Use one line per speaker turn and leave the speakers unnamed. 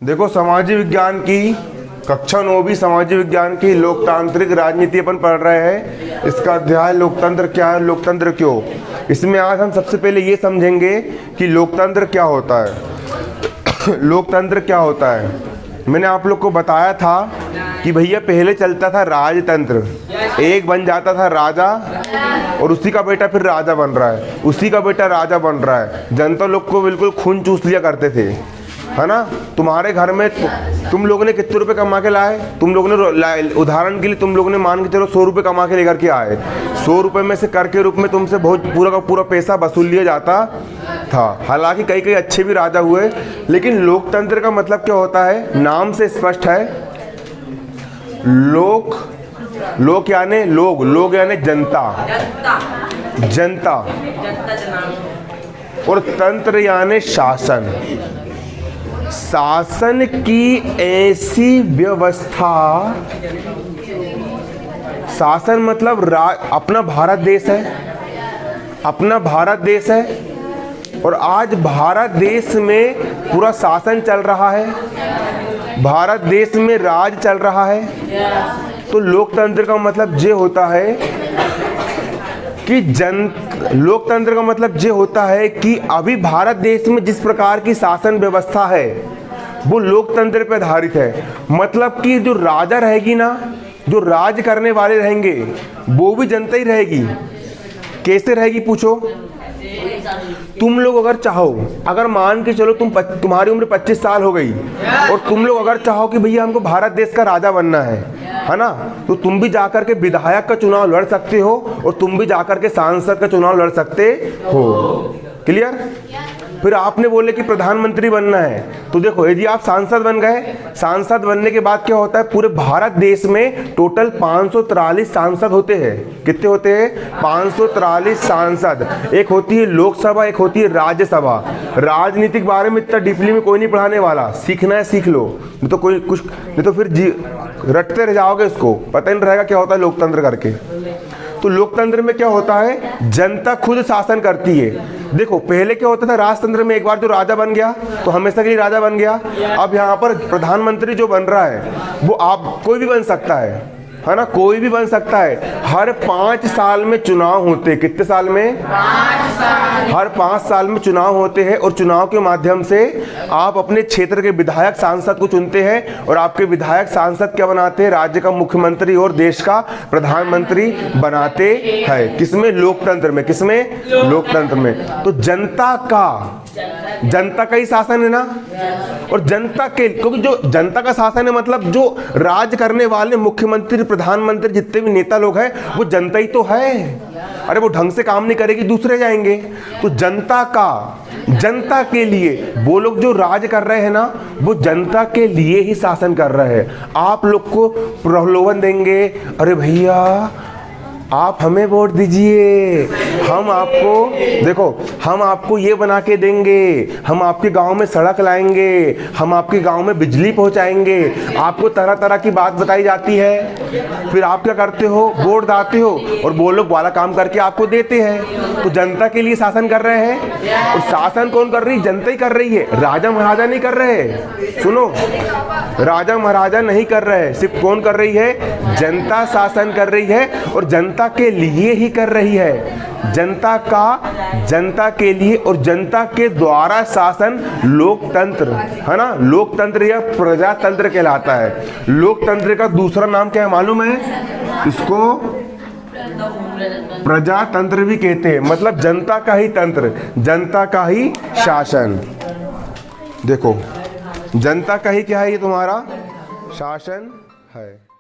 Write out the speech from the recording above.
देखो, सामाजिक विज्ञान की कक्षा 9वीं सामाजिक विज्ञान की लोकतांत्रिक राजनीति अपन पढ़ रहे हैं। इसका अध्याय लोकतंत्र क्या है, लोकतंत्र क्यों। इसमें आज हम सबसे पहले ये समझेंगे कि लोकतंत्र क्या होता है। लोकतंत्र क्या होता है, मैंने आप लोग को बताया था कि भैया पहले चलता था राजतंत्र, एक बन जाता था राजा और उसी का बेटा फिर राजा बन रहा है, उसी का बेटा राजा बन रहा है। जनता लोग को बिल्कुल खून चूस लिया करते थे, है ना। तुम्हारे घर में तुम लोगों ने कितने रुपए कमा के लाए, तुम लोगों ने उदाहरण के लिए तुम लोगों ने मान के चलो 100 रुपये कमा के लेकर के आए। 100 रुपये में से कर के रूप में तुमसे बहुत पूरा का पूरा पैसा वसूल लिया जाता था। हालांकि कई कई अच्छे भी राजा हुए, लेकिन लोकतंत्र का मतलब क्या होता है, नाम से स्पष्ट है। लोक यानी लोग यानी जनता, जनता और तंत्र यानी शासन। शासन की ऐसी व्यवस्था, शासन मतलब अपना भारत देश है, अपना भारत देश है और आज भारत देश में पूरा शासन चल रहा है, भारत देश में राज चल रहा है। तो लोकतंत्र का मतलब ये होता है कि लोकतंत्र का मतलब ये होता है कि अभी भारत देश में जिस प्रकार की शासन व्यवस्था है वो लोकतंत्र पर आधारित है। मतलब कि जो राजा रहेगी ना, जो राज करने वाले रहेंगे वो भी जनता ही रहेगी। कैसे रहेगी पूछो, तुम लोग अगर चाहो, अगर मान के चलो तुम्हारी उम्र 25 साल हो गई और तुम लोग अगर चाहो कि भैया हमको भारत देश का राजा बनना है ना, तो तुम भी जाकर के विधायक का चुनाव लड़ सकते हो और तुम भी जाकर के सांसद का चुनाव लड़ सकते हो। क्लियर। फिर आपने बोले कि प्रधानमंत्री बनना है, तो देखो यदि आप सांसद बन गए, सांसद बनने के बाद क्या होता है, पूरे भारत देश में टोटल 543 सांसद होते हैं। कितने होते हैं? 543 सांसद। एक होती है लोकसभा, एक होती है राज्यसभा। राजनीतिक बारे में इतना डीपली में कोई नहीं पढ़ाने वाला, सीखना है सीख लो, नहीं तो कोई कुछ नहीं तो फिर रटते रह जाओगे, इसको पता ही नहीं रहेगा क्या होता है लोकतंत्र करके। तो लोकतंत्र में क्या होता है, जनता खुद शासन करती है। देखो पहले क्या होता था, राजतंत्र में एक बार जो राजा बन गया तो हमेशा के लिए राजा बन गया। अब यहाँ पर प्रधानमंत्री जो बन रहा है वो आप कोई भी बन सकता है ना, कोई भी बन सकता है। हर 5 साल में चुनाव होते हैं। कितने साल में? 5 साल। हर 5 साल में चुनाव होते हैं और चुनाव के माध्यम से आप अपने क्षेत्र के विधायक सांसद को चुनते हैं और आपके विधायक सांसद क्या बनाते हैं, राज्य का मुख्यमंत्री और देश का प्रधानमंत्री बनाते हैं। किसमें? लोकतंत्र में। किसमें? लोकतंत्र में। तो जनता का ही शासन है ना, और जनता के, क्योंकि जो जनता का शासन है मतलब जो राज करने वाले मुख्यमंत्री प्रधानमंत्री जितने भी नेता लोग हैं वो जनता ही तो है। अरे वो ढंग से काम नहीं करेगी, दूसरे जाएंगे। तो जनता के लिए वो लोग जो राज कर रहे हैं ना, वो जनता के लिए ही शासन कर रहे हैं। आप लोग को प्रलोभन देंगे, अरे भैया आप हमें वोट दीजिए, हम आपको ये बना के देंगे, हम आपके गांव में सड़क लाएंगे, हम आपके गांव में बिजली पहुंचाएंगे। आपको तरह तरह की बात बताई जाती है। फिर आप क्या करते हो, वोट दाते हो और वो लोग वाला काम करके आपको देते हैं। तो जनता के लिए शासन कर रहे हैं। और शासन कौन कर रही है? जनता ही कर रही है, राजा महाराजा नहीं कर रहे। सुनो, राजा महाराजा नहीं कर रहे, सिर्फ कौन कर रही है? जनता शासन कर रही है और जनता के लिए ही कर रही है। जनता के लिए और जनता के द्वारा शासन लोकतंत्र है ना। लोकतंत्र या प्रजातंत्र कहलाता है। लोकतंत्र का दूसरा नाम क्या है मालूम है? इसको प्रजातंत्र भी कहते हैं। मतलब जनता का ही तंत्र, जनता का ही शासन। देखो जनता का ही क्या है, ये तुम्हारा शासन है।